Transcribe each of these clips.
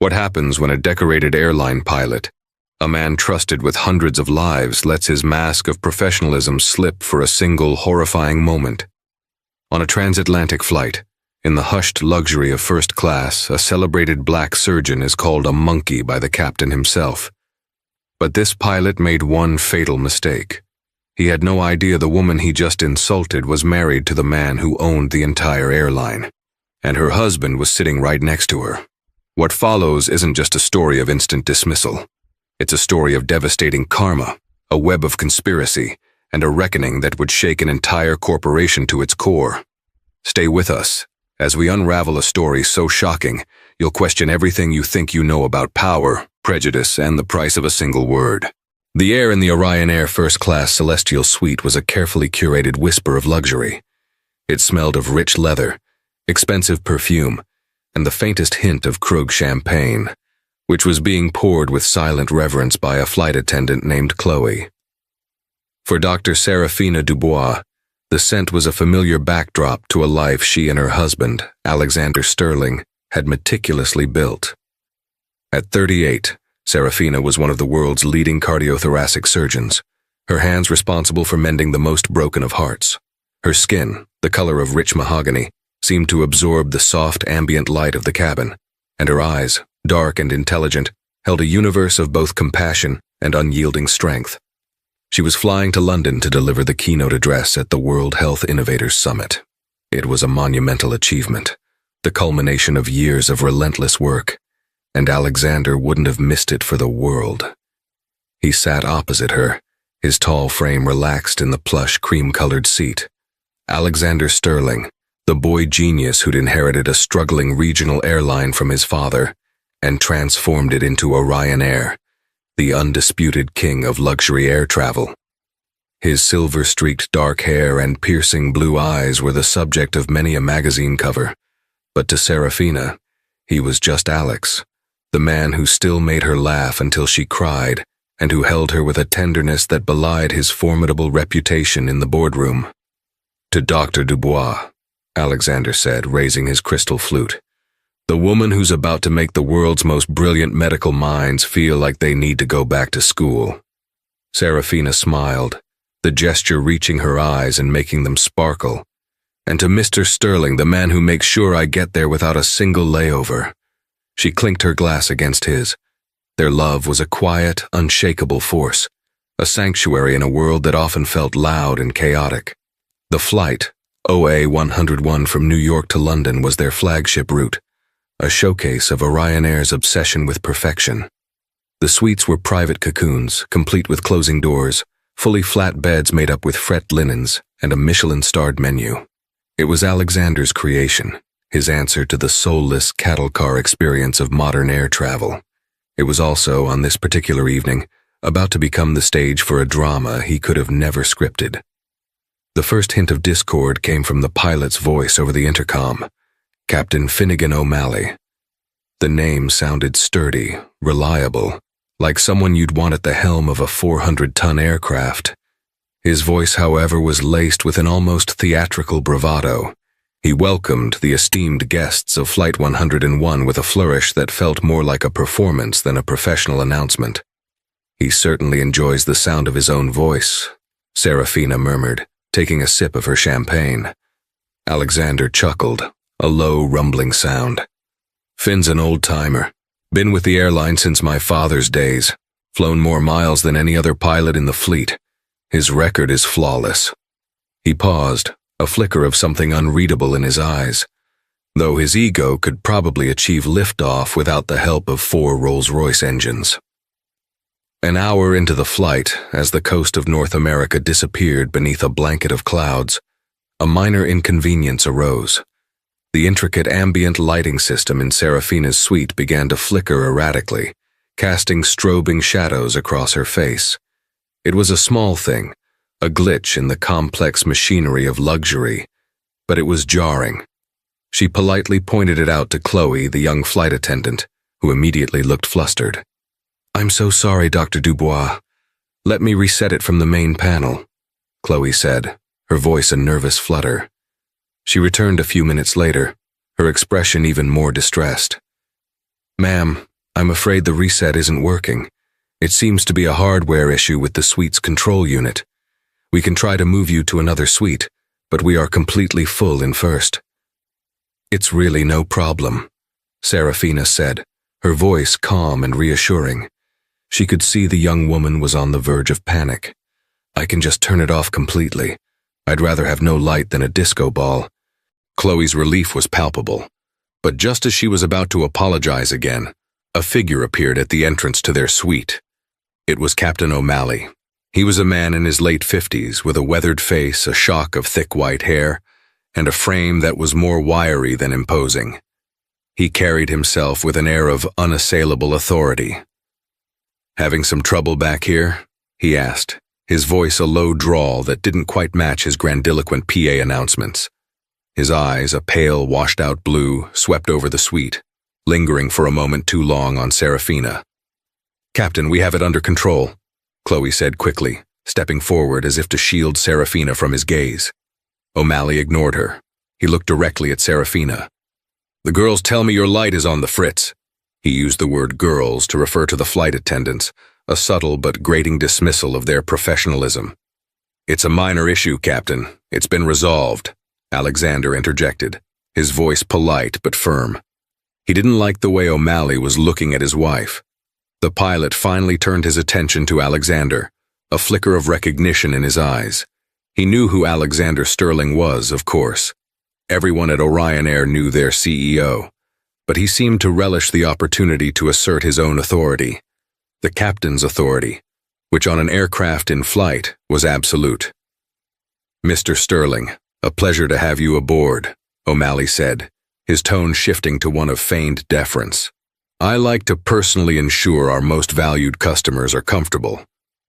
What happens when a decorated airline pilot, a man trusted with hundreds of lives, lets his mask of professionalism slip for a single horrifying moment? On a transatlantic flight, in the hushed luxury of first class, a celebrated black surgeon is called a monkey by the captain himself. But this pilot made one fatal mistake. He had no idea the woman he just insulted was married to the man who owned the entire airline, and her husband was sitting right next to her. What follows isn't just a story of instant dismissal. It's a story of devastating karma, a web of conspiracy, and a reckoning that would shake an entire corporation to its core. Stay with us as we unravel a story so shocking, you'll question everything you think you know about power, prejudice, and the price of a single word. The air in the Orion Air first-class celestial suite was a carefully curated whisper of luxury. It smelled of rich leather, expensive perfume, and the faintest hint of Krug champagne, which was being poured with silent reverence by a flight attendant named Chloe. For Dr. Serafina Dubois, the scent was a familiar backdrop to a life she and her husband, Alexander Sterling, had meticulously built. At 38, Serafina was one of the world's leading cardiothoracic surgeons, her hands responsible for mending the most broken of hearts. Her skin, the color of rich mahogany, seemed to absorb the soft ambient light of the cabin, and her eyes, dark and intelligent, held a universe of both compassion and unyielding strength. She was flying to London to deliver the keynote address at the World Health Innovators Summit. It was a monumental achievement, the culmination of years of relentless work, and Alexander wouldn't have missed it for the world. He sat opposite her, his tall frame relaxed in the plush cream-colored seat. Alexander Sterling, the boy genius who'd inherited a struggling regional airline from his father and transformed it into Orion Air, the undisputed king of luxury air travel. His silver-streaked dark hair and piercing blue eyes were the subject of many a magazine cover, but to Serafina, he was just Alex, the man who still made her laugh until she cried and who held her with a tenderness that belied his formidable reputation in the boardroom. To Dr. Dubois, Alexander said, raising his crystal flute, the woman who's about to make the world's most brilliant medical minds feel like they need to go back to school. Serafina smiled, the gesture reaching her eyes and making them sparkle. And to Mr. Sterling, the man who makes sure I get there without a single layover. She clinked her glass against his. Their love was a quiet, unshakable force, a sanctuary in a world that often felt loud and chaotic. The flight, OA 101 from New York to London, was their flagship route, a showcase of Orion Air's obsession with perfection. The suites were private cocoons, complete with closing doors, fully flat beds made up with fret linens, and a Michelin-starred menu. It was Alexander's creation, his answer to the soulless cattle car experience of modern air travel. It was also, on this particular evening, about to become the stage for a drama he could have never scripted. The first hint of discord came from the pilot's voice over the intercom, Captain Finnegan O'Malley. The name sounded sturdy, reliable, like someone you'd want at the helm of a 400-ton aircraft. His voice, however, was laced with an almost theatrical bravado. He welcomed the esteemed guests of Flight 101 with a flourish that felt more like a performance than a professional announcement. He certainly enjoys the sound of his own voice, Serafina murmured, taking a sip of her champagne. Alexander chuckled, a low, rumbling sound. Finn's an old-timer. Been with the airline since my father's days. Flown more miles than any other pilot in the fleet. His record is flawless. He paused, a flicker of something unreadable in his eyes, though his ego could probably achieve liftoff without the help of 4 Rolls-Royce engines. An hour into the flight, as the coast of North America disappeared beneath a blanket of clouds, a minor inconvenience arose. The intricate ambient lighting system in Serafina's suite began to flicker erratically, casting strobing shadows across her face. It was a small thing, a glitch in the complex machinery of luxury, but it was jarring. She politely pointed it out to Chloe, the young flight attendant, who immediately looked flustered. "I'm so sorry, Dr. Dubois. Let me reset it from the main panel," Chloe said, her voice a nervous flutter. She returned a few minutes later, her expression even more distressed. "Ma'am, I'm afraid the reset isn't working. It seems to be a hardware issue with the suite's control unit. We can try to move you to another suite, but we are completely full in first." "It's really no problem," Serafina said, her voice calm and reassuring. She could see the young woman was on the verge of panic. "I can just turn it off completely. I'd rather have no light than a disco ball." Chloe's relief was palpable, but just as she was about to apologize again, a figure appeared at the entrance to their suite. It was Captain O'Malley. He was a man in his late 50s with a weathered face, a shock of thick white hair, and a frame that was more wiry than imposing. He carried himself with an air of unassailable authority. "Having some trouble back here?" he asked, his voice a low drawl that didn't quite match his grandiloquent PA announcements. His eyes, a pale, washed-out blue, swept over the suite, lingering for a moment too long on Serafina. "Captain, we have it under control," Chloe said quickly, stepping forward as if to shield Serafina from his gaze. O'Malley ignored her. He looked directly at Serafina. "The girls tell me your light is on the fritz." He used the word girls to refer to the flight attendants, a subtle but grating dismissal of their professionalism. "It's a minor issue, Captain. It's been resolved," Alexander interjected, his voice polite but firm. He didn't like the way O'Malley was looking at his wife. The pilot finally turned his attention to Alexander, a flicker of recognition in his eyes. He knew who Alexander Sterling was, of course. Everyone at Orion Air knew their CEO, but he seemed to relish the opportunity to assert his own authority, the captain's authority, which on an aircraft in flight was absolute. "Mr. Sterling, a pleasure to have you aboard," O'Malley said, his tone shifting to one of feigned deference. "I like to personally ensure our most valued customers are comfortable.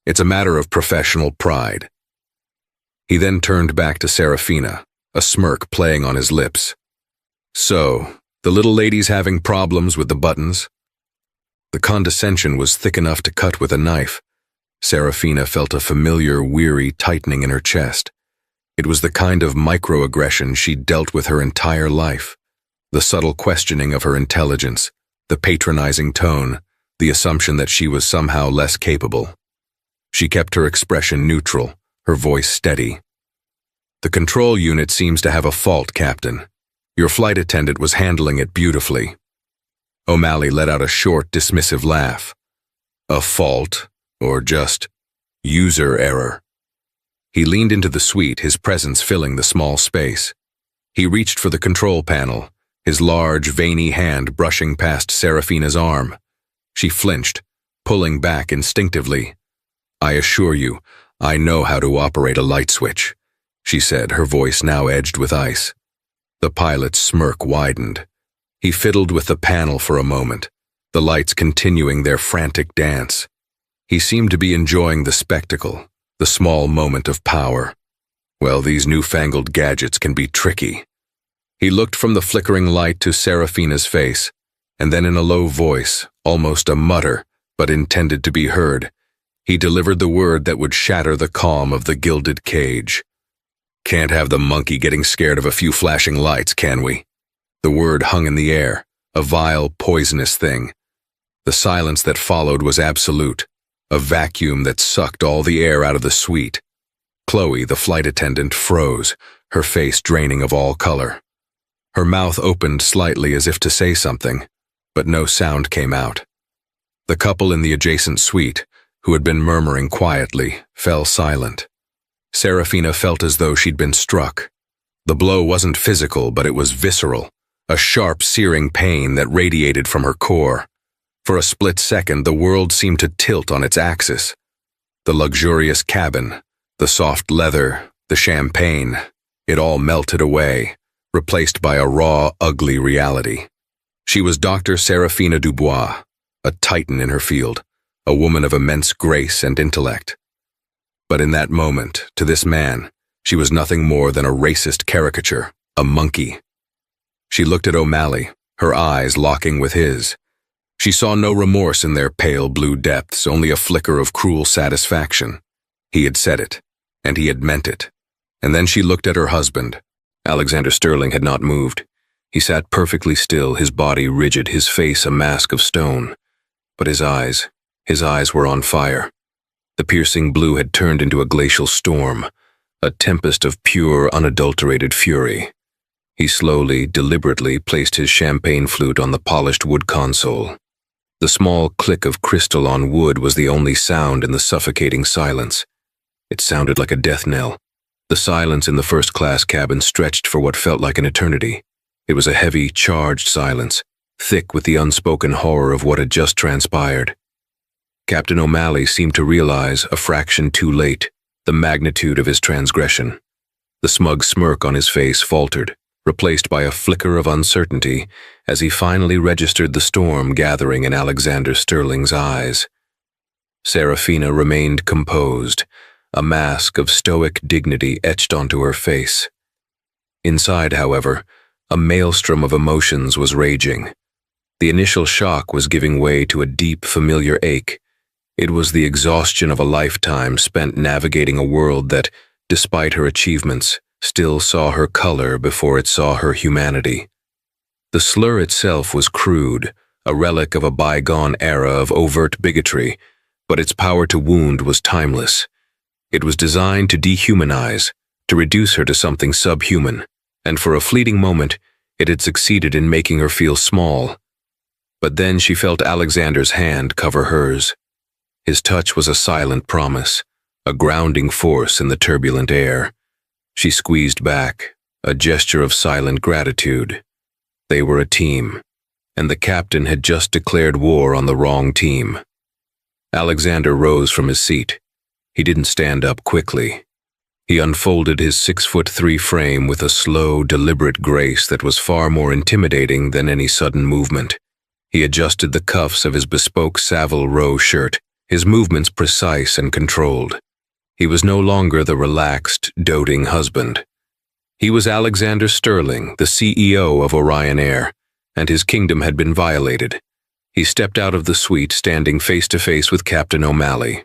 It's a matter of professional pride." He then turned back to Serafina, a smirk playing on his lips. "So, the little lady's having problems with the buttons?" The condescension was thick enough to cut with a knife. Serafina felt a familiar, weary tightening in her chest. It was the kind of microaggression she'd dealt with her entire life. The subtle questioning of her intelligence, the patronizing tone, the assumption that she was somehow less capable. She kept her expression neutral, her voice steady. "The control unit seems to have a fault, Captain. Your flight attendant was handling it beautifully." O'Malley let out a short, dismissive laugh. "A fault, or just user error?" He leaned into the suite, his presence filling the small space. He reached for the control panel, his large, veiny hand brushing past Serafina's arm. She flinched, pulling back instinctively. "I assure you, I know how to operate a light switch," she said, her voice now edged with ice. The pilot's smirk widened. He fiddled with the panel for a moment, the lights continuing their frantic dance. He seemed to be enjoying the spectacle, the small moment of power. Well, these newfangled gadgets can be tricky. He looked from the flickering light to Serafina's face, and then in a low voice, almost a mutter, but intended to be heard, he delivered the word that would shatter the calm of the gilded cage. "Can't have the monkey getting scared of a few flashing lights, can we?" The word hung in the air, a vile, poisonous thing. The silence that followed was absolute, a vacuum that sucked all the air out of the suite. Chloe, the flight attendant, froze, her face draining of all color. Her mouth opened slightly as if to say something, but no sound came out. The couple in the adjacent suite, who had been murmuring quietly, fell silent. Serafina felt as though she'd been struck. The blow wasn't physical, but it was visceral, a sharp, searing pain that radiated from her core. For a split second, the world seemed to tilt on its axis. The luxurious cabin, the soft leather, the champagne, it all melted away, replaced by a raw, ugly reality. She was Dr. Serafina Dubois, a titan in her field, a woman of immense grace and intellect. But in that moment, to this man, she was nothing more than a racist caricature, a monkey. She looked at O'Malley, her eyes locking with his. She saw no remorse in their pale blue depths, only a flicker of cruel satisfaction. He had said it, and he had meant it. And then she looked at her husband. Alexander Sterling had not moved. He sat perfectly still, his body rigid, his face a mask of stone. But his eyes were on fire. The piercing blue had turned into a glacial storm, a tempest of pure, unadulterated fury. He slowly, deliberately placed his champagne flute on the polished wood console. The small click of crystal on wood was the only sound in the suffocating silence. It sounded like a death knell. The silence in the first-class cabin stretched for what felt like an eternity. It was a heavy, charged silence, thick with the unspoken horror of what had just transpired. Captain O'Malley seemed to realize, a fraction too late, the magnitude of his transgression. The smug smirk on his face faltered, replaced by a flicker of uncertainty as he finally registered the storm gathering in Alexander Sterling's eyes. Serafina remained composed, a mask of stoic dignity etched onto her face. Inside, however, a maelstrom of emotions was raging. The initial shock was giving way to a deep, familiar ache. It was the exhaustion of a lifetime spent navigating a world that, despite her achievements, still saw her color before it saw her humanity. The slur itself was crude, a relic of a bygone era of overt bigotry, but its power to wound was timeless. It was designed to dehumanize, to reduce her to something subhuman, and for a fleeting moment, it had succeeded in making her feel small. But then she felt Alexander's hand cover hers. His touch was a silent promise, a grounding force in the turbulent air. She squeezed back, a gesture of silent gratitude. They were a team, and the captain had just declared war on the wrong team. Alexander rose from his seat. He didn't stand up quickly. He unfolded his 6'3" frame with a slow, deliberate grace that was far more intimidating than any sudden movement. He adjusted the cuffs of his bespoke Savile Row shirt, his movements precise and controlled. He was no longer the relaxed, doting husband. He was Alexander Sterling, the CEO of Orion Air, and his kingdom had been violated. He stepped out of the suite, standing face to face with Captain O'Malley.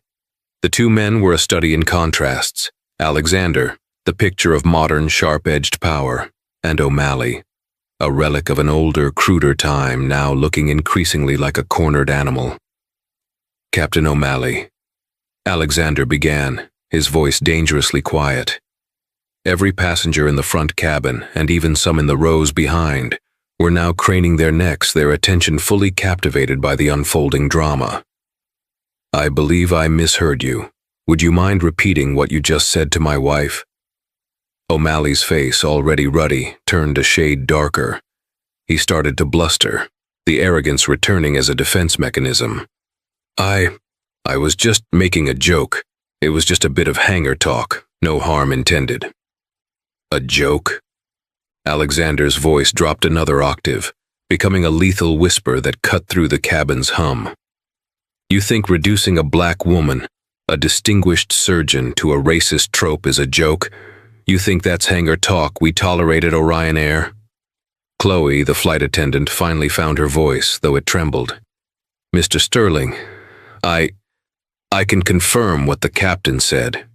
The two men were a study in contrasts. Alexander, the picture of modern, sharp-edged power, and O'Malley, a relic of an older, cruder time, now looking increasingly like a cornered animal. Captain O'Malley. Alexander began, his voice dangerously quiet. Every passenger in the front cabin, and even some in the rows behind, were now craning their necks, their attention fully captivated by the unfolding drama. I believe I misheard you. Would you mind repeating what you just said to my wife? O'Malley's face, already ruddy, turned a shade darker. He started to bluster, the arrogance returning as a defense mechanism. I was just making a joke. It was just a bit of hangar talk, no harm intended. A joke? Alexander's voice dropped another octave, becoming a lethal whisper that cut through the cabin's hum. You think reducing a black woman, a distinguished surgeon, to a racist trope is a joke? You think that's hangar talk we tolerate at Orion Air? Chloe, the flight attendant, finally found her voice, though it trembled. Mr. Sterling, I can confirm what the captain said.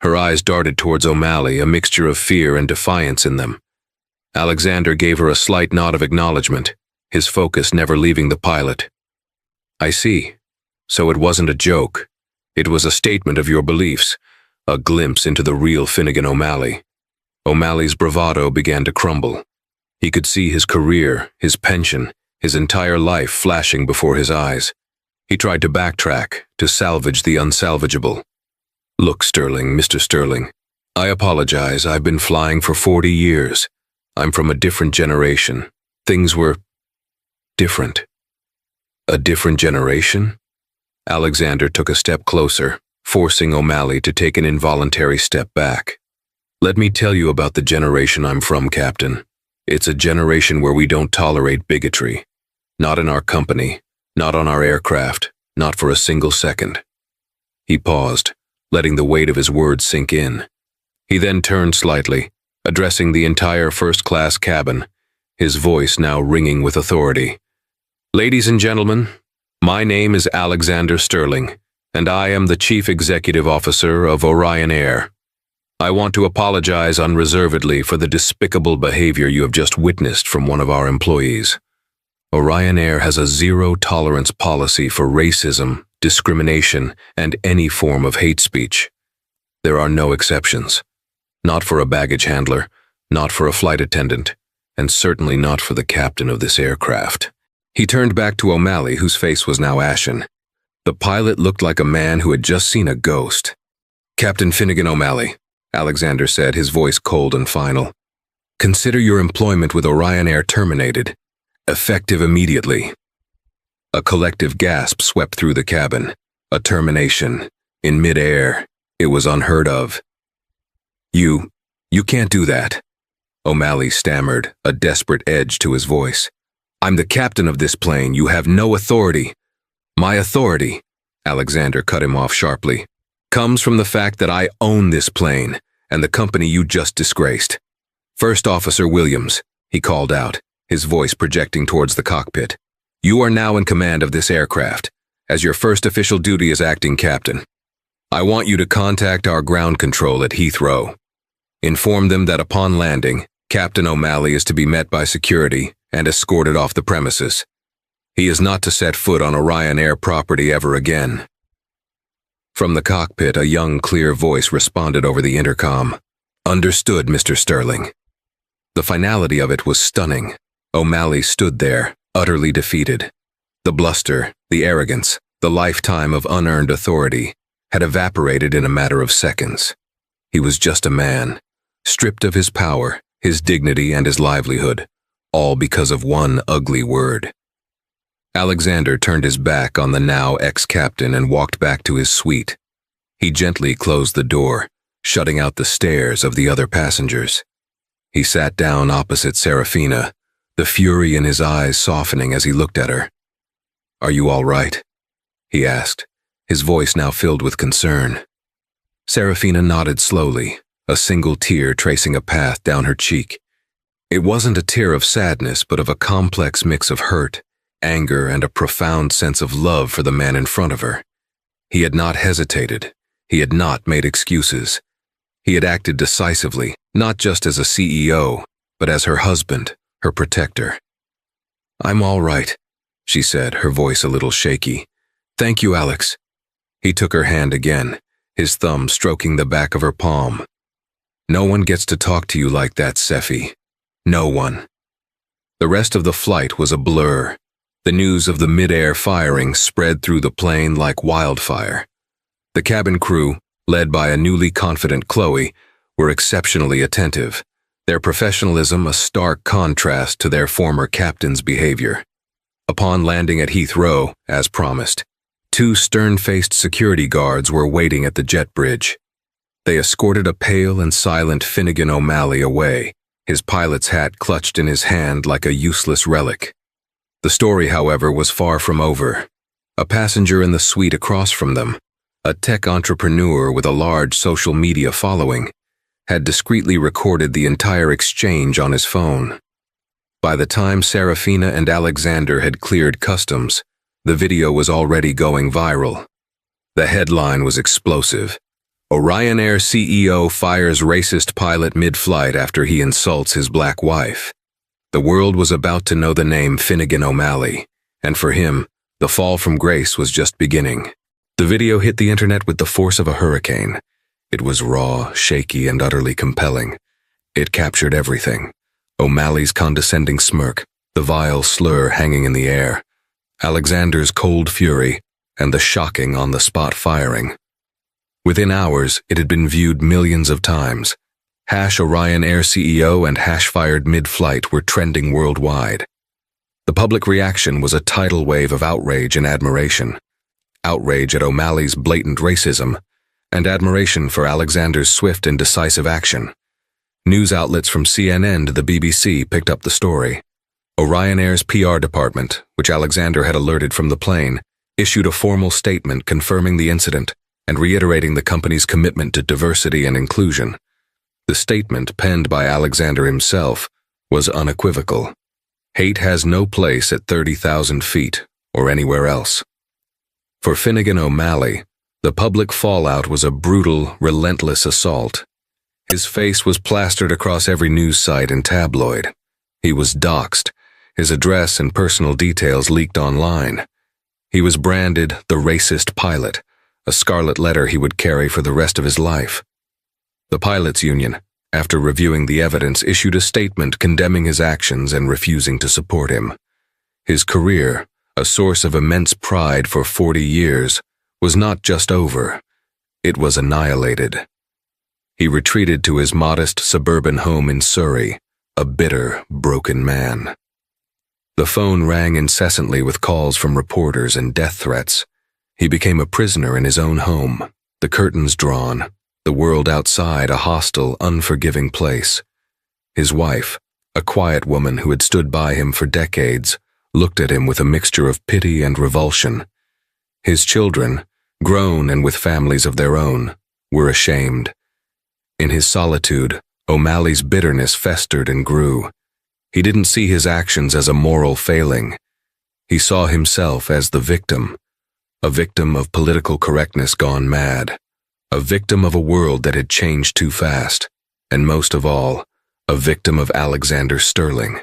Her eyes darted towards O'Malley, a mixture of fear and defiance in them. Alexander gave her a slight nod of acknowledgement, his focus never leaving the pilot. I see. So it wasn't a joke. It was a statement of your beliefs, a glimpse into the real Finnegan O'Malley. O'Malley's bravado began to crumble. He could see his career, his pension, his entire life flashing before his eyes. He tried to backtrack, to salvage the unsalvageable. Look, Sterling, Mr. Sterling, I apologize. I've been flying for 40 years. I'm from a different generation. Things were different. A different generation? Alexander took a step closer, forcing O'Malley to take an involuntary step back. Let me tell you about the generation I'm from, Captain. It's a generation where we don't tolerate bigotry. Not in our company, not on our aircraft, not for a single second. He paused, letting the weight of his words sink in. He then turned slightly, addressing the entire first-class cabin, his voice now ringing with authority. Ladies and gentlemen, my name is Alexander Sterling, and I am the Chief Executive Officer of Orion Air. I want to apologize unreservedly for the despicable behavior you have just witnessed from one of our employees. Orion Air has a zero-tolerance policy for racism, discrimination, and any form of hate speech. There are no exceptions. Not for a baggage handler, not for a flight attendant, and certainly not for the captain of this aircraft. He turned back to O'Malley, whose face was now ashen. The pilot looked like a man who had just seen a ghost. "Captain Finnegan O'Malley," Alexander said, his voice cold and final. "Consider your employment with Orion Air terminated, effective immediately." A collective gasp swept through the cabin. A termination. In mid-air. It was unheard of. You can't do that," O'Malley stammered, a desperate edge to his voice. "I'm the captain of this plane. You have no authority." "My authority," Alexander cut him off sharply, "comes from the fact that I own this plane and the company you just disgraced. First Officer Williams," he called out, his voice projecting towards the cockpit. "You are now in command of this aircraft, as your first official duty as acting captain. I want you to contact our ground control at Heathrow. Inform them that upon landing, Captain O'Malley is to be met by security and escorted off the premises. He is not to set foot on Orion Air property ever again." From the cockpit, a young, clear voice responded over the intercom. "Understood, Mr. Sterling." The finality of it was stunning. O'Malley stood there, utterly defeated. The bluster, the arrogance, the lifetime of unearned authority had evaporated in a matter of seconds. He was just a man, stripped of his power, his dignity, and his livelihood, all because of one ugly word. Alexander turned his back on the now ex-captain and walked back to his suite. He gently closed the door, shutting out the stares of the other passengers. He sat down opposite Serafina, the fury in his eyes softening as he looked at her. "Are you all right?" he asked, his voice now filled with concern. Serafina nodded slowly, a single tear tracing a path down her cheek. It wasn't a tear of sadness, but of a complex mix of hurt, anger, and a profound sense of love for the man in front of her. He had not hesitated. He had not made excuses. He had acted decisively, not just as a CEO, but as her husband, her protector. "I'm all right," she said, her voice a little shaky. "Thank you, Alex." He took her hand again, his thumb stroking the back of her palm. "No one gets to talk to you like that, Seffi. No one." The rest of the flight was a blur. The news of the mid-air firing spread through the plane like wildfire. The cabin crew, led by a newly confident Chloe, were exceptionally attentive, their professionalism a stark contrast to their former captain's behavior. Upon landing at Heathrow, as promised, 2 stern-faced security guards were waiting at the jet bridge. They escorted a pale and silent Finnegan O'Malley away, his pilot's hat clutched in his hand like a useless relic. The story, however, was far from over. A passenger in the suite across from them, a tech entrepreneur with a large social media following, had discreetly recorded the entire exchange on his phone. By the time Serafina and Alexander had cleared customs, the video was already going viral. The headline was explosive. "Orion Air CEO fires racist pilot mid-flight after he insults his black wife." The world was about to know the name Finnegan O'Malley, and for him, the fall from grace was just beginning. The video hit the internet with the force of a hurricane. It was raw, shaky, and utterly compelling. It captured everything. O'Malley's condescending smirk, the vile slur hanging in the air, Alexander's cold fury, and the shocking on-the-spot firing. Within hours, it had been viewed millions of times. #Orion Air CEO and #fired mid-flight were trending worldwide. The public reaction was a tidal wave of outrage and admiration. Outrage at O'Malley's blatant racism, and admiration for Alexander's swift and decisive action. News outlets from CNN to the BBC picked up the story. Orion Air's PR department, which Alexander had alerted from the plane, issued a formal statement confirming the incident and reiterating the company's commitment to diversity and inclusion. The statement, penned by Alexander himself, was unequivocal. Hate has no place at 30,000 feet or anywhere else. For Finnegan O'Malley, the public fallout was a brutal, relentless assault. His face was plastered across every news site and tabloid. He was doxxed, His address and personal details leaked online. He was branded the racist pilot, a scarlet letter he would carry for the rest of his life. The pilots' union, after reviewing the evidence, issued a statement condemning his actions and refusing to support him. His career, a source of immense pride for 40 years, was not just over. It was annihilated. He retreated to his modest suburban home in Surrey, a bitter, broken man. The phone rang incessantly with calls from reporters and death threats. He became a prisoner in his own home, the curtains drawn, the world outside a hostile, unforgiving place. His wife, a quiet woman who had stood by him for decades, looked at him with a mixture of pity and revulsion. His children, grown and with families of their own, were ashamed. In his solitude, O'Malley's bitterness festered and grew. He didn't see his actions as a moral failing. He saw himself as the victim, a victim of political correctness gone mad, a victim of a world that had changed too fast, and most of all, a victim of Alexander Sterling.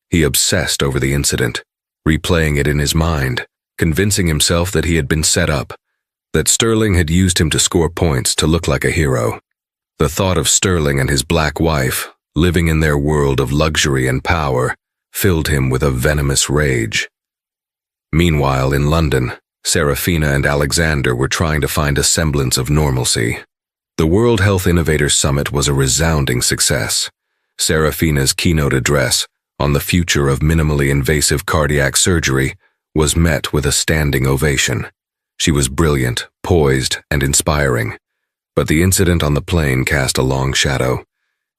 He obsessed over the incident, replaying it in his mind, convincing himself that he had been set up, that Sterling had used him to score points to look like a hero. The thought of Sterling and his black wife, living in their world of luxury and power, filled him with a venomous rage. Meanwhile, in London, Serafina and Alexander were trying to find a semblance of normalcy. The World Health Innovators Summit was a resounding success. Serafina's keynote address on the future of minimally invasive cardiac surgery was met with a standing ovation. She was brilliant, poised, and inspiring. But the incident on the plane cast a long shadow.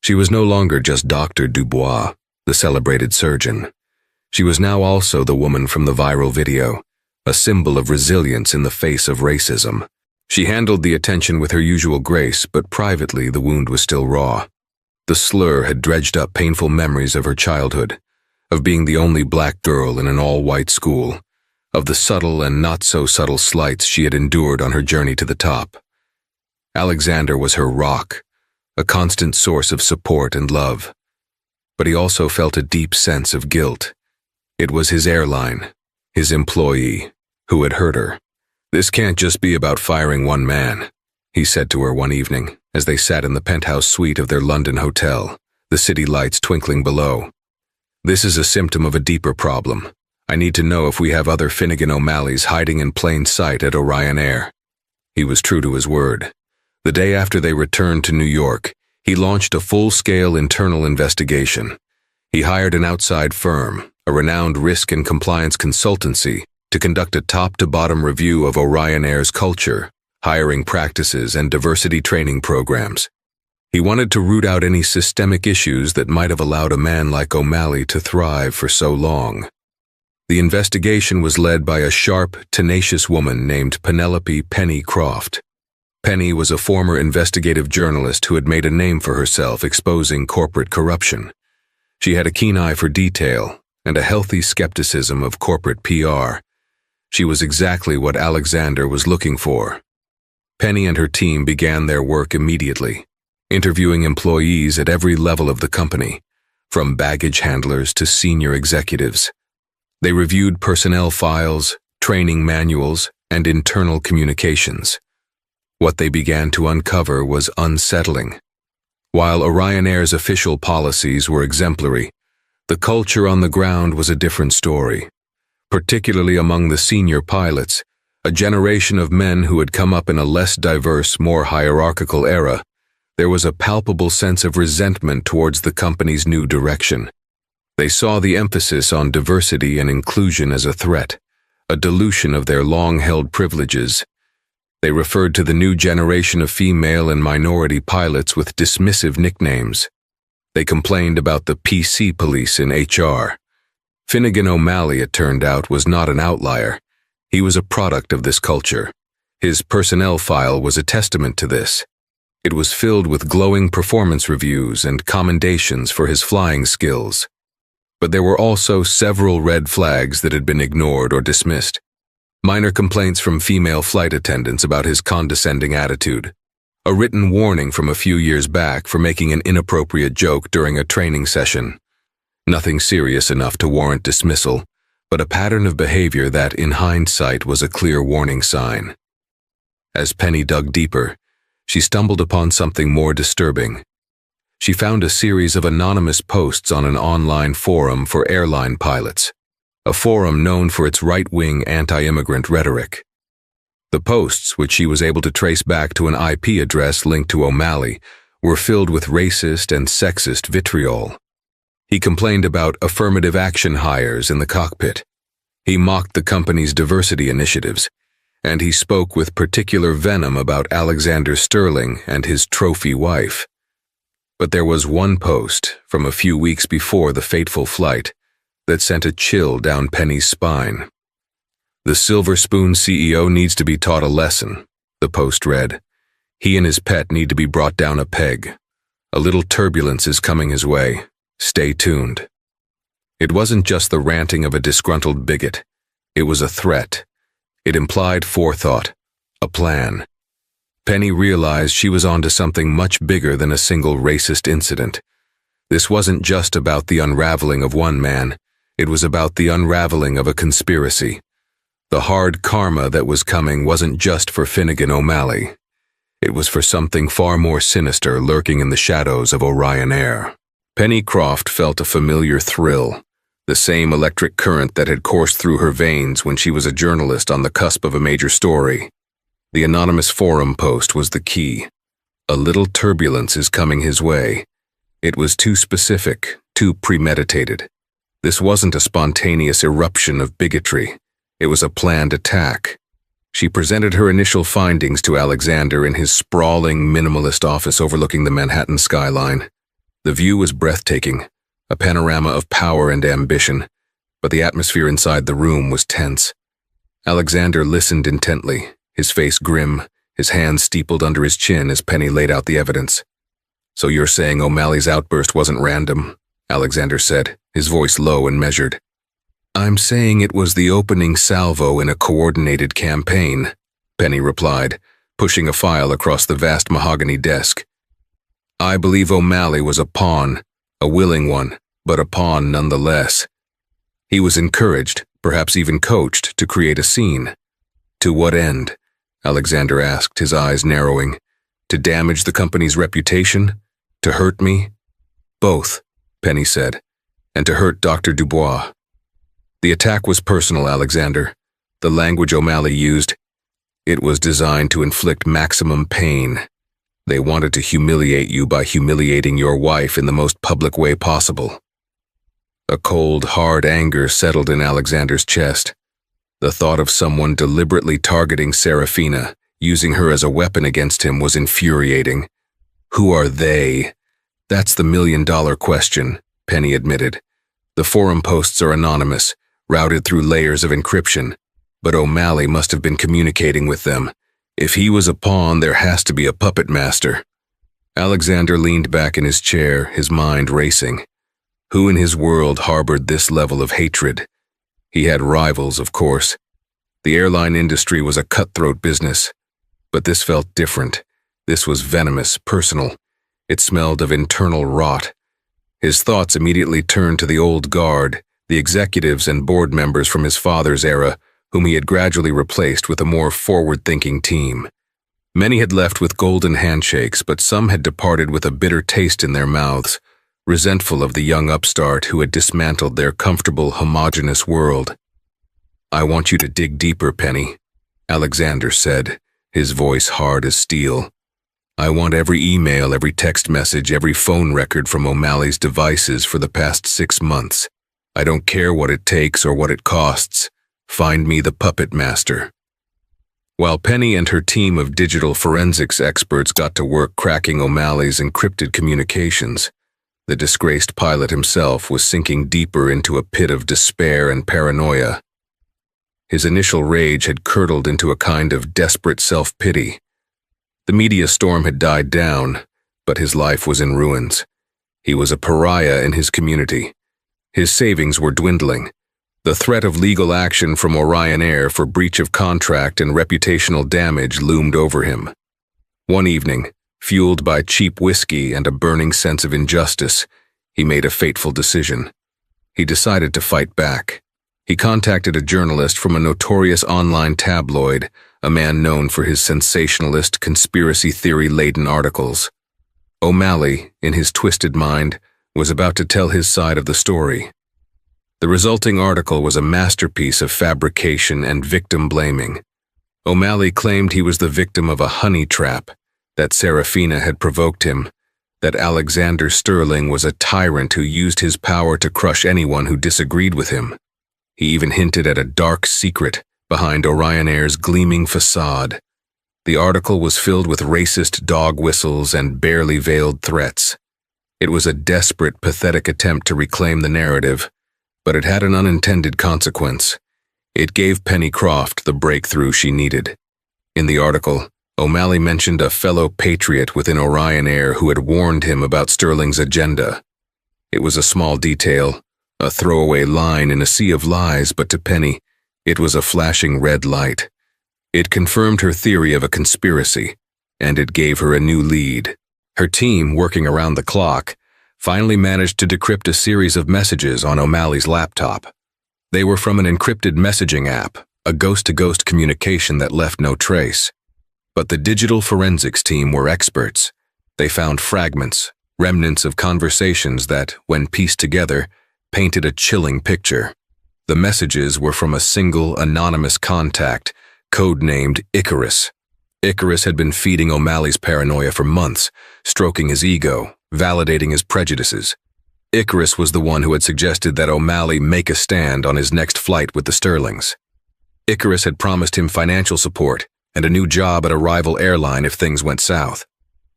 She was no longer just Dr. Dubois, the celebrated surgeon. She was now also the woman from the viral video, a symbol of resilience in the face of racism. She handled the attention with her usual grace, but privately the wound was still raw. The slur had dredged up painful memories of her childhood, of being the only black girl in an all-white school, of the subtle and not-so-subtle slights she had endured on her journey to the top. Alexander was her rock, a constant source of support and love. But he also felt a deep sense of guilt. It was his airline, his employee, who had hurt her. "This can't just be about firing one man," he said to her one evening, as they sat in the penthouse suite of their London hotel, the city lights twinkling below. "This is a symptom of a deeper problem. I need to know if we have other Finnegan O'Malleys hiding in plain sight at Orion Air." He was true to his word. The day after they returned to New York, he launched a full-scale internal investigation. He hired an outside firm, a renowned risk and compliance consultancy, to conduct a top-to-bottom review of Orion Air's culture, hiring practices, and diversity training programs. He wanted to root out any systemic issues that might have allowed a man like O'Malley to thrive for so long. The investigation was led by a sharp, tenacious woman named Penelope Penny Croft. Penny was a former investigative journalist who had made a name for herself exposing corporate corruption. She had a keen eye for detail and a healthy skepticism of corporate PR. She was exactly what Alexander was looking for. Penny and her team began their work immediately, interviewing employees at every level of the company, from baggage handlers to senior executives. They reviewed personnel files, training manuals, and internal communications. What they began to uncover was unsettling. While Orion Air's official policies were exemplary, the culture on the ground was a different story. Particularly among the senior pilots, a generation of men who had come up in a less diverse, more hierarchical era, there was a palpable sense of resentment towards the company's new direction. They saw the emphasis on diversity and inclusion as a threat, a dilution of their long-held privileges. They referred to the new generation of female and minority pilots with dismissive nicknames. They complained about the PC police in HR. Finnegan O'Malley, it turned out, was not an outlier. He was a product of this culture. His personnel file was a testament to this. It was filled with glowing performance reviews and commendations for his flying skills. But there were also several red flags that had been ignored or dismissed. Minor complaints from female flight attendants about his condescending attitude. A written warning from a few years back for making an inappropriate joke during a training session. Nothing serious enough to warrant dismissal, but a pattern of behavior that, in hindsight, was a clear warning sign. As Penny dug deeper, she stumbled upon something more disturbing. She found a series of anonymous posts on an online forum for airline pilots, a forum known for its right-wing anti-immigrant rhetoric. The posts, which she was able to trace back to an IP address linked to O'Malley, were filled with racist and sexist vitriol. He complained about affirmative action hires in the cockpit. He mocked the company's diversity initiatives, and he spoke with particular venom about Alexander Sterling and his trophy wife. But there was one post from a few weeks before the fateful flight that sent a chill down Penny's spine. "The Silver Spoon CEO needs to be taught a lesson," the post read. "He and his pet need to be brought down a peg. A little turbulence is coming his way. Stay tuned." It wasn't just the ranting of a disgruntled bigot. It was a threat. It implied forethought, a plan. Penny realized she was onto something much bigger than a single racist incident. This wasn't just about the unraveling of one man. It was about the unraveling of a conspiracy. The hard karma that was coming wasn't just for Finnegan O'Malley. It was for something far more sinister lurking in the shadows of Orion Air. Penny Croft felt a familiar thrill, the same electric current that had coursed through her veins when she was a journalist on the cusp of a major story. The anonymous forum post was the key. A little turbulence is coming his way. It was too specific, too premeditated. This wasn't a spontaneous eruption of bigotry. It was a planned attack. She presented her initial findings to Alexander in his sprawling, minimalist office overlooking the Manhattan skyline. The view was breathtaking, a panorama of power and ambition, but the atmosphere inside the room was tense. Alexander listened intently, his face grim, his hands steepled under his chin as Penny laid out the evidence. "So you're saying O'Malley's outburst wasn't random?" Alexander said, his voice low and measured. "I'm saying it was the opening salvo in a coordinated campaign," Penny replied, pushing a file across the vast mahogany desk. "I believe O'Malley was a pawn, a willing one, but a pawn nonetheless. He was encouraged, perhaps even coached, to create a scene. To what end?" Alexander asked, his eyes narrowing. "To damage the company's reputation? To hurt me?" "Both," Penny said, "and to hurt Dr. Dubois." "The attack was personal, Alexander. The language O'Malley used, it was designed to inflict maximum pain. They wanted to humiliate you by humiliating your wife in the most public way possible." A cold, hard anger settled in Alexander's chest. The thought of someone deliberately targeting Serafina, using her as a weapon against him, was infuriating. Who are they? That's the million-dollar question, Penny admitted. The forum posts are anonymous, routed through layers of encryption, but O'Malley must have been communicating with them. If he was a pawn, there has to be a puppet master. Alexander leaned back in his chair, his mind racing. Who in his world harbored this level of hatred? He had rivals, of course. The airline industry was a cutthroat business. But this felt different. This was venomous, personal. It smelled of internal rot. His thoughts immediately turned to the old guard, the executives and board members from his father's era, whom he had gradually replaced with a more forward-thinking team. Many had left with golden handshakes, but some had departed with a bitter taste in their mouths, resentful of the young upstart who had dismantled their comfortable, homogeneous world. "I want you to dig deeper, Penny," Alexander said, his voice hard as steel. "I want every email, every text message, every phone record from O'Malley's devices for the past 6 months. I don't care what it takes or what it costs. Find me the puppet master." While Penny and her team of digital forensics experts got to work cracking O'Malley's encrypted communications, the disgraced pilot himself was sinking deeper into a pit of despair and paranoia. His initial rage had curdled into a kind of desperate self-pity. The media storm had died down, but his life was in ruins. He was a pariah in his community. His savings were dwindling. The threat of legal action from Orion Air for breach of contract and reputational damage loomed over him. One evening, fueled by cheap whiskey and a burning sense of injustice, he made a fateful decision. He decided to fight back. He contacted a journalist from a notorious online tabloid, a man known for his sensationalist, conspiracy theory-laden articles. O'Malley, in his twisted mind, was about to tell his side of the story. The resulting article was a masterpiece of fabrication and victim-blaming. O'Malley claimed he was the victim of a honey trap, that Serafina had provoked him, that Alexander Sterling was a tyrant who used his power to crush anyone who disagreed with him. He even hinted at a dark secret behind Orion Air's gleaming facade. The article was filled with racist dog whistles and barely veiled threats. It was a desperate, pathetic attempt to reclaim the narrative, but it had an unintended consequence. It gave Penny Croft the breakthrough she needed. In the article, O'Malley mentioned a fellow patriot within Orion Air who had warned him about Sterling's agenda. It was a small detail, a throwaway line in a sea of lies, but to Penny, it was a flashing red light. It confirmed her theory of a conspiracy, and it gave her a new lead. Her team, working around the clock, finally managed to decrypt a series of messages on O'Malley's laptop. They were from an encrypted messaging app, a ghost-to-ghost communication that left no trace. But the digital forensics team were experts. They found fragments, remnants of conversations that, when pieced together, painted a chilling picture. The messages were from a single, anonymous contact, codenamed Icarus. Icarus had been feeding O'Malley's paranoia for months, stroking his ego, validating his prejudices. Icarus was the one who had suggested that O'Malley make a stand on his next flight with the Sterlings. Icarus had promised him financial support and a new job at a rival airline if things went south.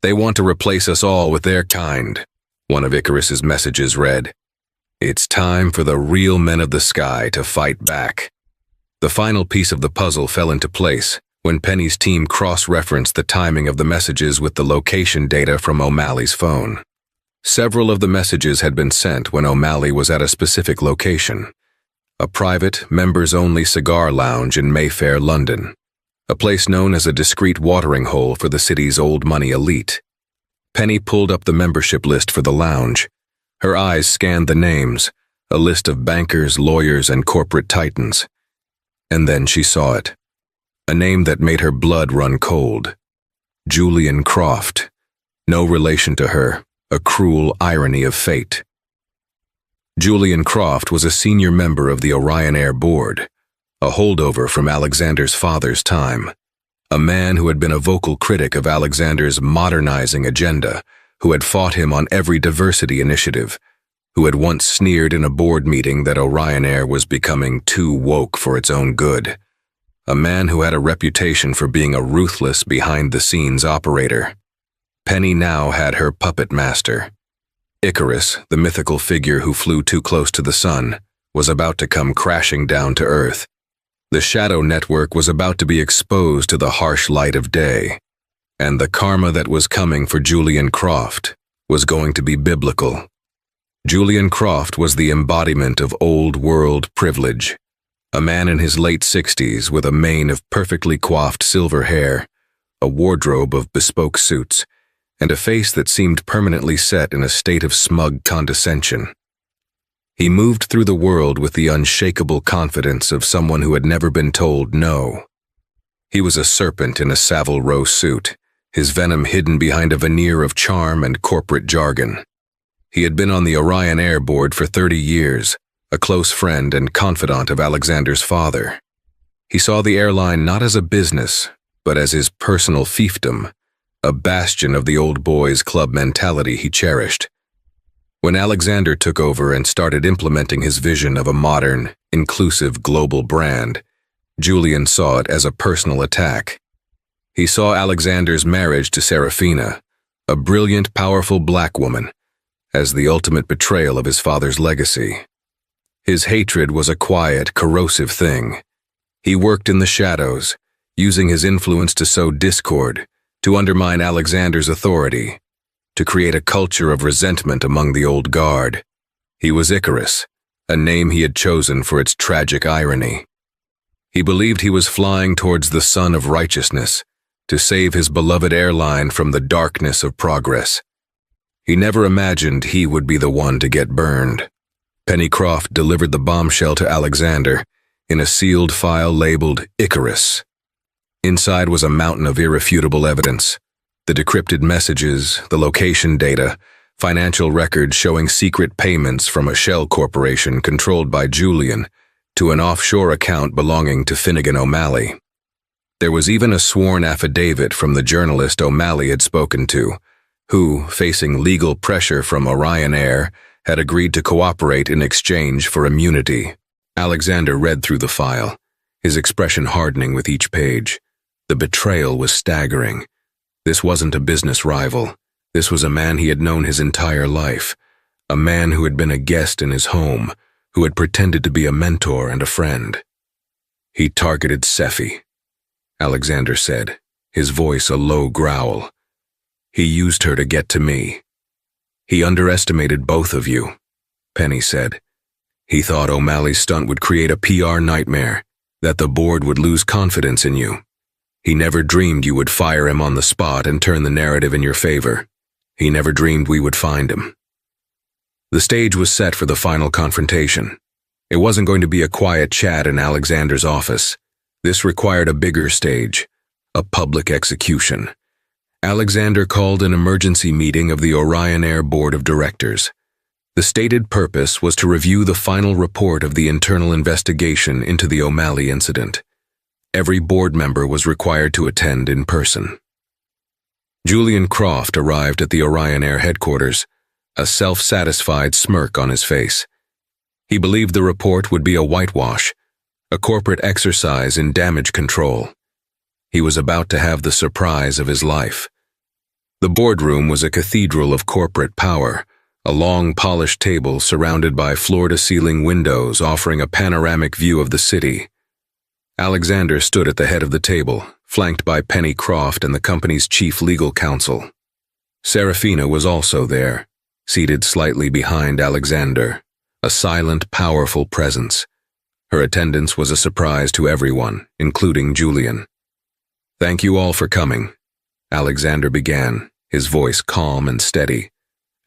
"They want to replace us all with their kind," one of Icarus's messages read. "It's time for the real men of the sky to fight back." The final piece of the puzzle fell into place when Penny's team cross-referenced the timing of the messages with the location data from O'Malley's phone. Several of the messages had been sent when O'Malley was at a specific location, a private, members-only cigar lounge in Mayfair, London, a place known as a discreet watering hole for the city's old-money elite. Penny pulled up the membership list for the lounge. Her eyes scanned the names, a list of bankers, lawyers, and corporate titans. And then she saw it. A name that made her blood run cold. Julian Croft. No relation to her, a cruel irony of fate. Julian Croft was a senior member of the Orion Air board, a holdover from Alexander's father's time, a man who had been a vocal critic of Alexander's modernizing agenda, who had fought him on every diversity initiative, who had once sneered in a board meeting that Orion Air was becoming too woke for its own good, a man who had a reputation for being a ruthless behind-the-scenes operator. Penny now had her puppet master. Icarus, the mythical figure who flew too close to the sun, was about to come crashing down to Earth. The shadow network was about to be exposed to the harsh light of day, and the karma that was coming for Julian Croft was going to be biblical. Julian Croft was the embodiment of old-world privilege, a man in his late 60s with a mane of perfectly coiffed silver hair, a wardrobe of bespoke suits, and a face that seemed permanently set in a state of smug condescension. He moved through the world with the unshakable confidence of someone who had never been told no. He was a serpent in a Savile Row suit, his venom hidden behind a veneer of charm and corporate jargon. He had been on the Orion Air board for 30 years, a close friend and confidant of Alexander's father. He saw the airline not as a business, but as his personal fiefdom, a bastion of the old boys club mentality he cherished. When Alexander took over and started implementing his vision of a modern, inclusive global brand, Julian saw it as a personal attack. He saw Alexander's marriage to Serafina, a brilliant, powerful black woman, as the ultimate betrayal of his father's legacy. His hatred was a quiet, corrosive thing. He worked in the shadows, using his influence to sow discord, to undermine Alexander's authority, to create a culture of resentment among the old guard. He was Icarus, a name he had chosen for its tragic irony. He believed he was flying towards the sun of righteousness, to save his beloved airline from the darkness of progress. He never imagined he would be the one to get burned. Penny Croft delivered the bombshell to Alexander in a sealed file labeled Icarus. Inside was a mountain of irrefutable evidence. The decrypted messages, the location data, financial records showing secret payments from a shell corporation controlled by Julian to an offshore account belonging to Finnegan O'Malley. There was even a sworn affidavit from the journalist O'Malley had spoken to, who, facing legal pressure from Orion Air, had agreed to cooperate in exchange for immunity. Alexander read through the file, his expression hardening with each page. The betrayal was staggering. This wasn't a business rival. This was a man he had known his entire life, a man who had been a guest in his home, who had pretended to be a mentor and a friend. He targeted Seffi, Alexander said, his voice a low growl. He used her to get to me. He underestimated both of you, Penny said. He thought O'Malley's stunt would create a PR nightmare, that the board would lose confidence in you. He never dreamed you would fire him on the spot and turn the narrative in your favor. He never dreamed we would find him. The stage was set for the final confrontation. It wasn't going to be a quiet chat in Alexander's office. This required a bigger stage, a public execution. Alexander called an emergency meeting of the Orion Air Board of Directors. The stated purpose was to review the final report of the internal investigation into the O'Malley incident. Every board member was required to attend in person. Julian Croft arrived at the Orion Air headquarters, a self-satisfied smirk on his face. He believed the report would be a whitewash, a corporate exercise in damage control. He was about to have the surprise of his life. The boardroom was a cathedral of corporate power, a long polished table surrounded by floor-to-ceiling windows offering a panoramic view of the city. Alexander stood at the head of the table, flanked by Penny Croft and the company's chief legal counsel. Serafina was also there, seated slightly behind Alexander, a silent, powerful presence. Her attendance was a surprise to everyone, including Julian. "Thank you all for coming," Alexander began, his voice calm and steady.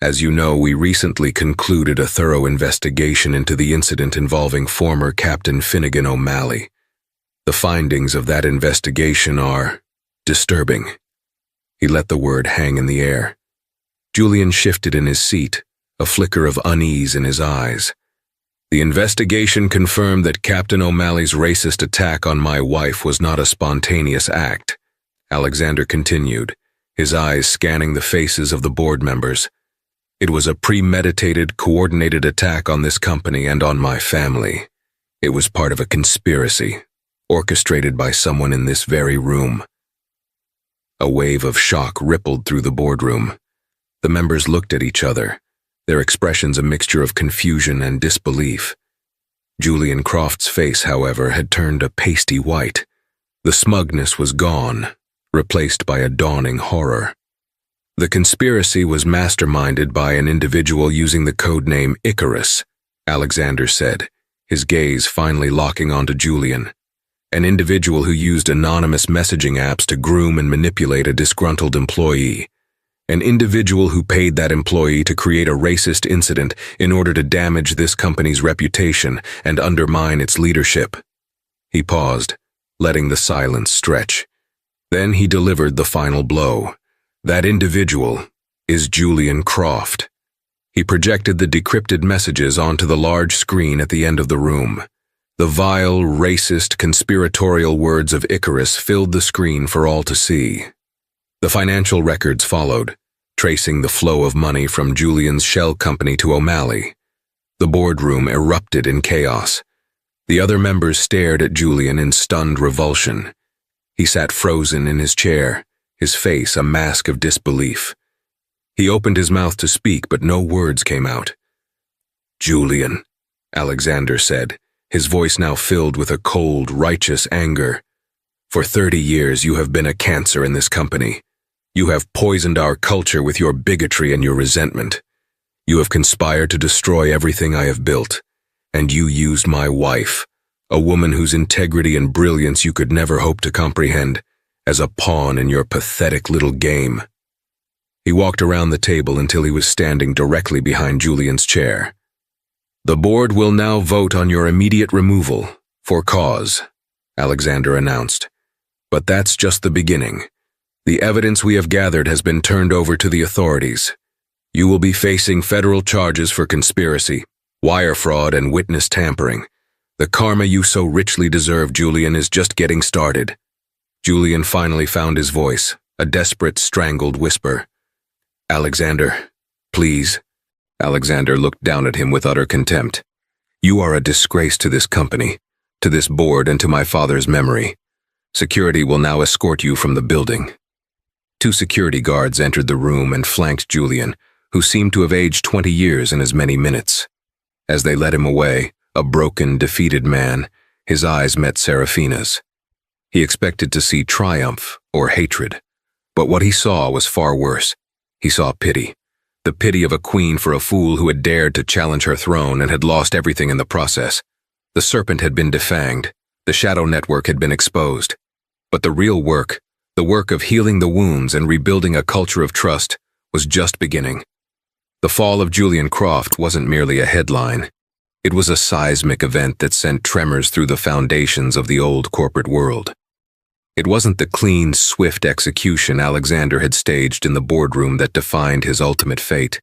"As you know, we recently concluded a thorough investigation into the incident involving former Captain Finnegan O'Malley. The findings of that investigation are disturbing." He let the word hang in the air. Julian shifted in his seat, a flicker of unease in his eyes. "The investigation confirmed that Captain O'Malley's racist attack on my wife was not a spontaneous act," Alexander continued, his eyes scanning the faces of the board members. "It was a premeditated, coordinated attack on this company and on my family. It was part of a conspiracy, orchestrated by someone in this very room." A wave of shock rippled through the boardroom. The members looked at each other, their expressions a mixture of confusion and disbelief. Julian Croft's face, however, had turned a pasty white. The smugness was gone, replaced by a dawning horror. "The conspiracy was masterminded by an individual using the codename Icarus," Alexander said, his gaze finally locking onto Julian. "An individual who used anonymous messaging apps to groom and manipulate a disgruntled employee. An individual who paid that employee to create a racist incident in order to damage this company's reputation and undermine its leadership." He paused, letting the silence stretch. Then he delivered the final blow. "That individual is Julian Croft." He projected the decrypted messages onto the large screen at the end of the room. The vile, racist, conspiratorial words of Icarus filled the screen for all to see. The financial records followed, tracing the flow of money from Julian's shell company to O'Malley. The boardroom erupted in chaos. The other members stared at Julian in stunned revulsion. He sat frozen in his chair, his face a mask of disbelief. He opened his mouth to speak, but no words came out. "Julian," Alexander said, his voice now filled with a cold, righteous anger. "For 30 years you have been a cancer in this company. You have poisoned our culture with your bigotry and your resentment. You have conspired to destroy everything I have built. And you used my wife, a woman whose integrity and brilliance you could never hope to comprehend, as a pawn in your pathetic little game." He walked around the table until he was standing directly behind Julian's chair. The board will now vote on your immediate removal, for cause, Alexander announced. But that's just the beginning. The evidence we have gathered has been turned over to the authorities. You will be facing federal charges for conspiracy, wire fraud, and witness tampering. The karma you so richly deserve, Julian, is just getting started. Julian finally found his voice, a desperate, strangled whisper. Alexander, please. Alexander looked down at him with utter contempt. You are a disgrace to this company, to this board, and to my father's memory. Security will now escort you from the building. 2 security guards entered the room and flanked Julian, who seemed to have aged 20 years in as many minutes. As they led him away, a broken, defeated man, his eyes met Serafina's. He expected to see triumph or hatred, but what he saw was far worse. He saw pity. The pity of a queen for a fool who had dared to challenge her throne and had lost everything in the process. The serpent had been defanged. The shadow network had been exposed. But the real work, the work of healing the wounds and rebuilding a culture of trust, was just beginning. The fall of Julian Croft wasn't merely a headline. It was a seismic event that sent tremors through the foundations of the old corporate world. It wasn't the clean, swift execution Alexander had staged in the boardroom that defined his ultimate fate,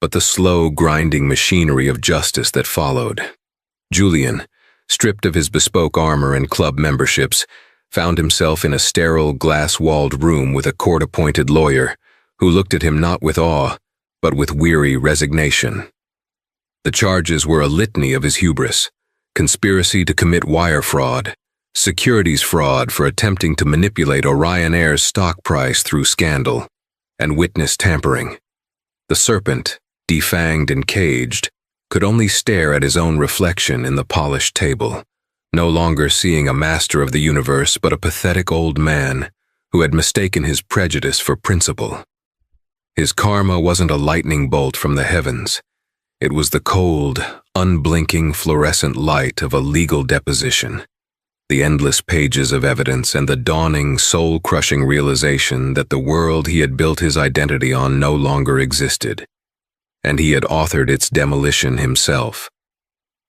but the slow, grinding machinery of justice that followed. Julian, stripped of his bespoke armor and club memberships, found himself in a sterile, glass-walled room with a court-appointed lawyer who looked at him not with awe, but with weary resignation. The charges were a litany of his hubris: conspiracy to commit wire fraud, securities fraud for attempting to manipulate Orion Air's stock price through scandal, and witness tampering. The serpent, defanged and caged, could only stare at his own reflection in the polished table, no longer seeing a master of the universe but a pathetic old man who had mistaken his prejudice for principle. His karma wasn't a lightning bolt from the heavens. It was the cold, unblinking fluorescent light of a legal deposition. The endless pages of evidence and the dawning, soul-crushing realization that the world he had built his identity on no longer existed, and he had authored its demolition himself.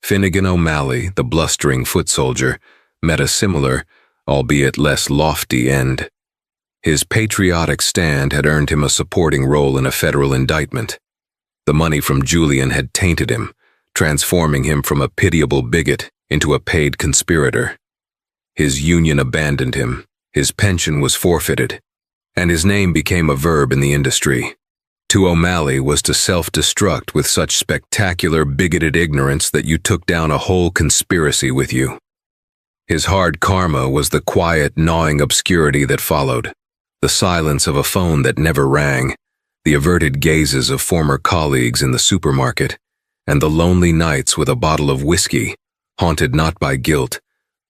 Finnegan O'Malley, the blustering foot soldier, met a similar, albeit less lofty, end. His patriotic stand had earned him a supporting role in a federal indictment. The money from Julian had tainted him, transforming him from a pitiable bigot into a paid conspirator. His union abandoned him, his pension was forfeited, and his name became a verb in the industry. To O'Malley was to self-destruct with such spectacular, bigoted ignorance that you took down a whole conspiracy with you. His hard karma was the quiet, gnawing obscurity that followed, the silence of a phone that never rang, the averted gazes of former colleagues in the supermarket, and the lonely nights with a bottle of whiskey, haunted not by guilt,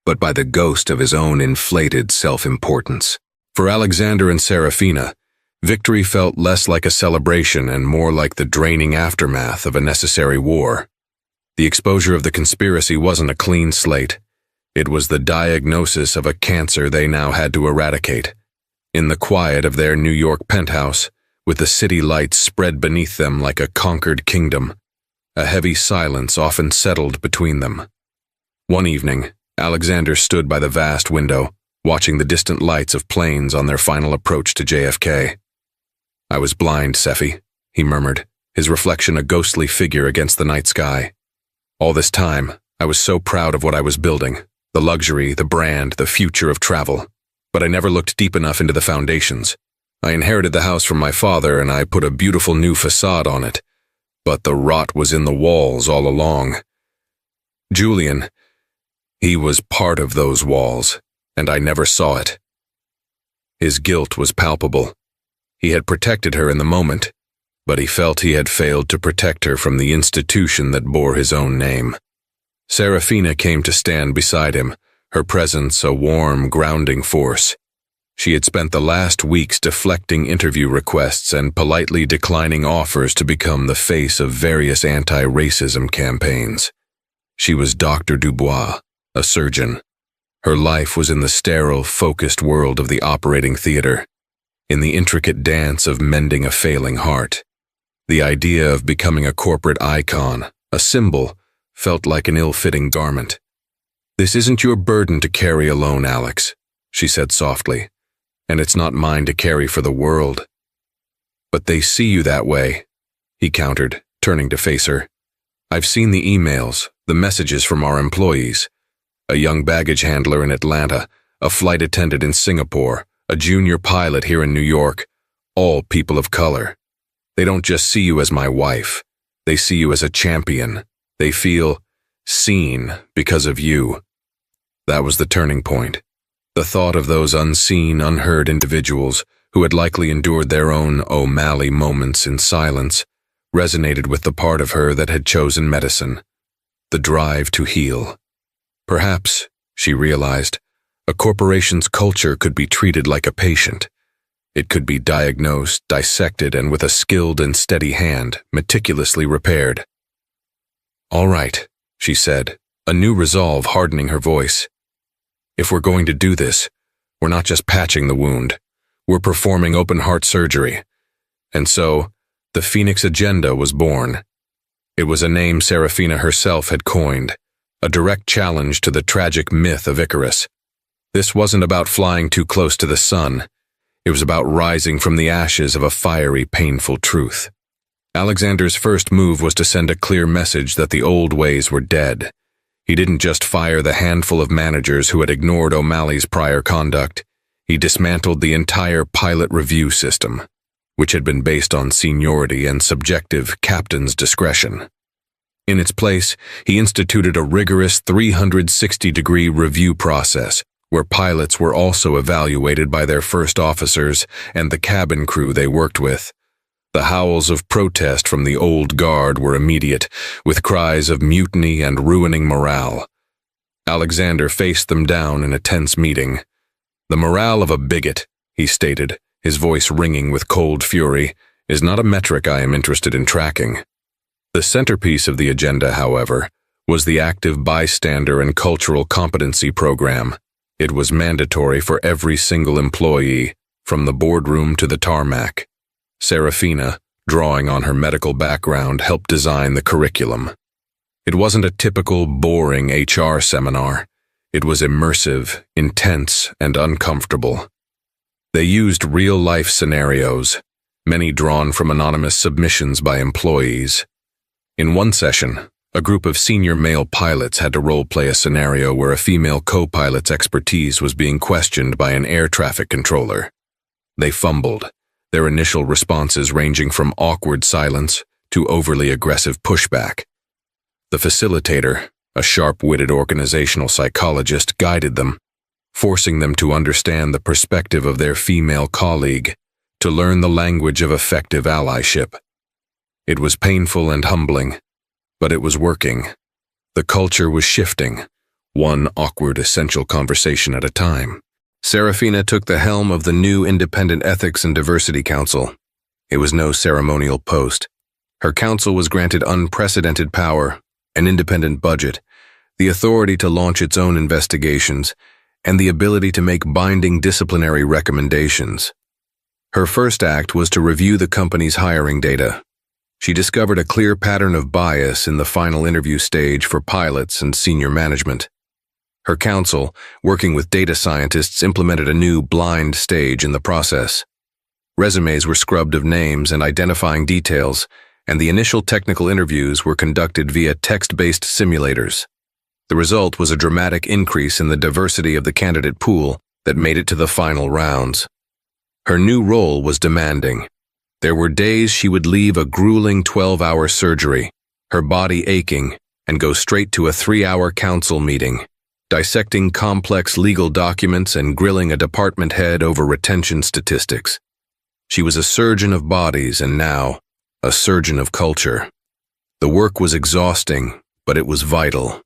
but by the ghost of his own inflated self-importance. For Alexander and Serafina, victory felt less like a celebration and more like the draining aftermath of a necessary war. The exposure of the conspiracy wasn't a clean slate. It was the diagnosis of a cancer they now had to eradicate. In the quiet of their New York penthouse, with the city lights spread beneath them like a conquered kingdom, a heavy silence often settled between them. One evening, Alexander stood by the vast window, watching the distant lights of planes on their final approach to JFK. "I was blind, Seffi," he murmured, his reflection a ghostly figure against the night sky. "All this time, I was so proud of what I was building, the luxury, the brand, the future of travel, but I never looked deep enough into the foundations. I inherited the house from my father and I put a beautiful new facade on it, but the rot was in the walls all along. Julian, he was part of those walls, and I never saw it. His guilt was palpable. He had protected her in the moment, but he felt he had failed to protect her from the institution that bore his own name." Serafina came to stand beside him, her presence a warm, grounding force. She had spent the last weeks deflecting interview requests and politely declining offers to become the face of various anti-racism campaigns. She was Dr. Dubois, a surgeon. Her life was in the sterile, focused world of the operating theater, in the intricate dance of mending a failing heart. The idea of becoming a corporate icon, a symbol, felt like an ill-fitting garment. "This isn't your burden to carry alone, Alex," she said softly, "and it's not mine to carry for the world." "But they see you that way," he countered, turning to face her. "I've seen the emails, the messages from our employees. A young baggage handler in Atlanta, a flight attendant in Singapore, a junior pilot here in New York, all people of color. They don't just see you as my wife. They see you as a champion. They feel seen because of you." That was the turning point. The thought of those unseen, unheard individuals who had likely endured their own O'Malley moments in silence resonated with the part of her that had chosen medicine, the drive to heal. Perhaps, she realized, a corporation's culture could be treated like a patient. It could be diagnosed, dissected, and with a skilled and steady hand, meticulously repaired. "All right," she said, a new resolve hardening her voice. "If we're going to do this, we're not just patching the wound. We're performing open-heart surgery." And so, the Phoenix Agenda was born. It was a name Serafina herself had coined, a direct challenge to the tragic myth of Icarus. This wasn't about flying too close to the sun. It was about rising from the ashes of a fiery, painful truth. Alexander's first move was to send a clear message that the old ways were dead. He didn't just fire the handful of managers who had ignored O'Malley's prior conduct. He dismantled the entire pilot review system, which had been based on seniority and subjective captain's discretion. In its place, he instituted a rigorous 360-degree review process where pilots were also evaluated by their first officers and the cabin crew they worked with. The howls of protest from the old guard were immediate, with cries of mutiny and ruining morale. Alexander faced them down in a tense meeting. "The morale of a bigot," he stated, his voice ringing with cold fury, "is not a metric I am interested in tracking." The centerpiece of the agenda, however, was the active bystander and cultural competency program. It was mandatory for every single employee, from the boardroom to the tarmac. Serafina, drawing on her medical background, helped design the curriculum. It wasn't a typical, boring HR seminar. It was immersive, intense, and uncomfortable. They used real-life scenarios, many drawn from anonymous submissions by employees. In one session, a group of senior male pilots had to role-play a scenario where a female co-pilot's expertise was being questioned by an air traffic controller. They fumbled, their initial responses ranging from awkward silence to overly aggressive pushback. The facilitator, a sharp-witted organizational psychologist, guided them, forcing them to understand the perspective of their female colleague, to learn the language of effective allyship. It was painful and humbling, but it was working. The culture was shifting, one awkward, essential conversation at a time. Serafina took the helm of the new Independent Ethics and Diversity Council. It was no ceremonial post. Her council was granted unprecedented power, an independent budget, the authority to launch its own investigations, and the ability to make binding disciplinary recommendations. Her first act was to review the company's hiring data. She discovered a clear pattern of bias in the final interview stage for pilots and senior management. Her council, working with data scientists, implemented a new blind stage in the process. Resumes were scrubbed of names and identifying details, and the initial technical interviews were conducted via text-based simulators. The result was a dramatic increase in the diversity of the candidate pool that made it to the final rounds. Her new role was demanding. There were days she would leave a grueling 12-hour surgery, her body aching, and go straight to a 3-hour council meeting, dissecting complex legal documents and grilling a department head over retention statistics. She was a surgeon of bodies and now a surgeon of culture. The work was exhausting, but it was vital.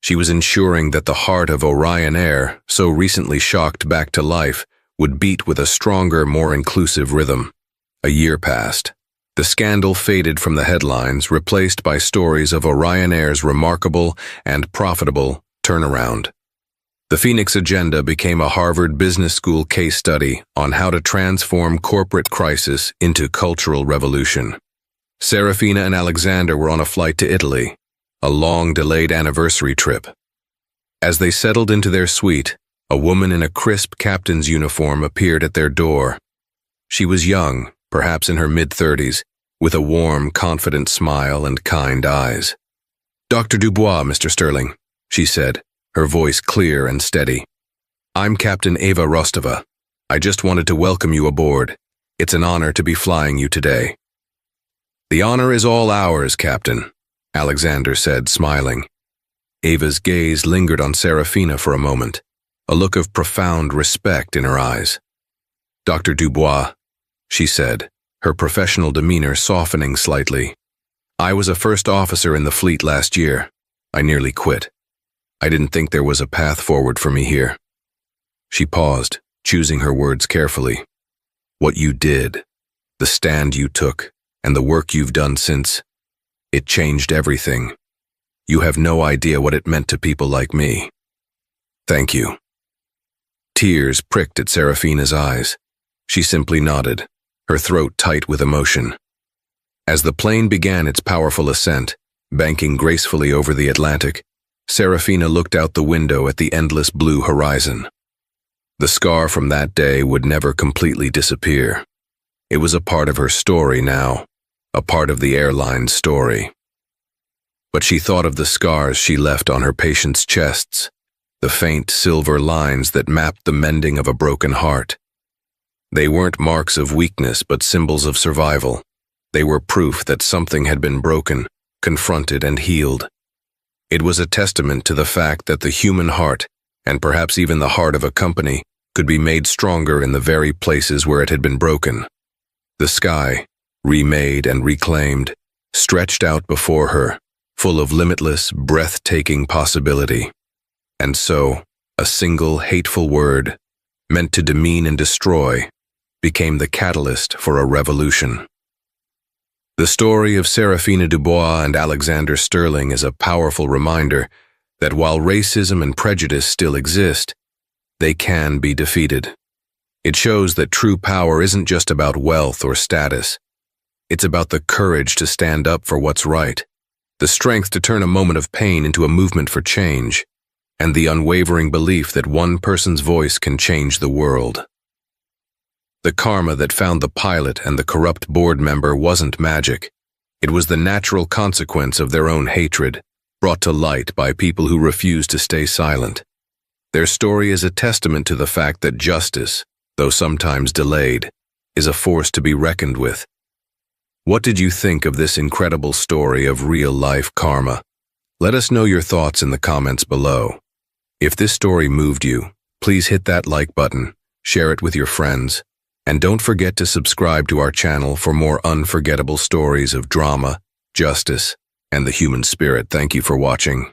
She was ensuring that the heart of Orion Air, so recently shocked back to life, would beat with a stronger, more inclusive rhythm. A year passed. The scandal faded from the headlines, replaced by stories of Orion Air's remarkable and profitable turnaround. The Phoenix Agenda became a Harvard Business School case study on how to transform corporate crisis into cultural revolution. Serafina and Alexander were on a flight to Italy. a long-delayed anniversary trip. As they settled into their suite, a woman in a crisp captain's uniform appeared at their door. She was young, perhaps in her mid-30s, with a warm, confident smile and kind eyes. "Dr. Dubois, Mr. Sterling," she said, her voice clear and steady. "I'm Captain Eva Rostova. I just wanted to welcome you aboard. It's an honor to be flying you today." "The honor is all ours, Captain," Alexander said, smiling. Eva's gaze lingered on Serafina for a moment, a look of profound respect in her eyes. "Dr. Dubois," she said, her professional demeanor softening slightly. "I was a first officer in the fleet last year. I nearly quit. I didn't think there was a path forward for me here." She paused, choosing her words carefully. "What you did, the stand you took, and the work you've done since, it changed everything. You have no idea what it meant to people like me. Thank you." Tears pricked at Serafina's eyes. She simply nodded, her throat tight with emotion. As the plane began its powerful ascent, banking gracefully over the Atlantic, Serafina looked out the window at the endless blue horizon. The scar from that day would never completely disappear. It was a part of her story now, a part of the airline's story. But she thought of the scars she left on her patients' chests, the faint silver lines that mapped the mending of a broken heart. They weren't marks of weakness but symbols of survival. They were proof that something had been broken, confronted, and healed. It was a testament to the fact that the human heart, and perhaps even the heart of a company, could be made stronger in the very places where it had been broken. The sky, remade and reclaimed, stretched out before her, full of limitless, breathtaking possibility. And so, a single hateful word, meant to demean and destroy, became the catalyst for a revolution. The story of Serafina Dubois and Alexander Sterling is a powerful reminder that while racism and prejudice still exist, they can be defeated. It shows that true power isn't just about wealth or status. It's about the courage to stand up for what's right, the strength to turn a moment of pain into a movement for change, and the unwavering belief that one person's voice can change the world. The karma that found the pilot and the corrupt board member wasn't magic. It was the natural consequence of their own hatred, brought to light by people who refused to stay silent. Their story is a testament to the fact that justice, though sometimes delayed, is a force to be reckoned with. What did you think of this incredible story of real-life karma? Let us know your thoughts in the comments below. If this story moved you, please hit that like button, share it with your friends, and don't forget to subscribe to our channel for more unforgettable stories of drama, justice, and the human spirit. Thank you for watching.